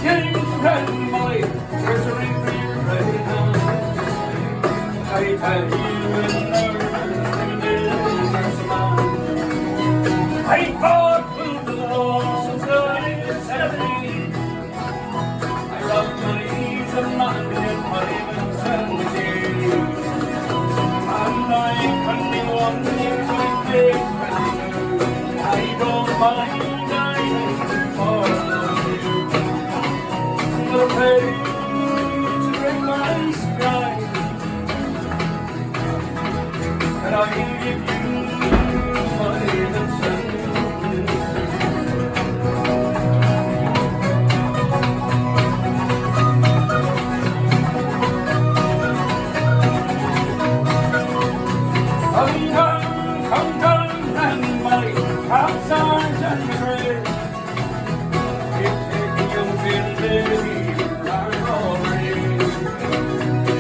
James and Molly, there's a ring for your right hand. I tell you in there's a man. I fought for the law since I was 17. I robbed money to man in my Vincent. And I can be one thing I did. I don't mind dying for you. The page to break my stride, and I give you my Vincent. Come down and money, outside and grey.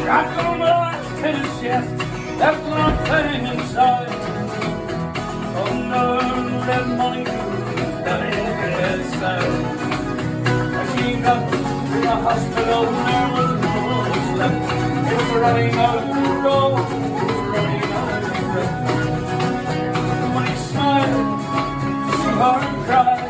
Shot on the last kiss, yes, left nothing inside. Under red money, that ain't sad. As she got to the hospital, there was no one left. It was running out of the road, it was running out of breath. When he smiled, she heard him cry.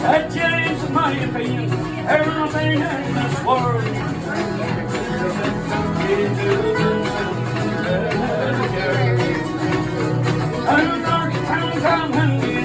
That James, in my opinion, everything in this world. I'm dark times I'm hungry,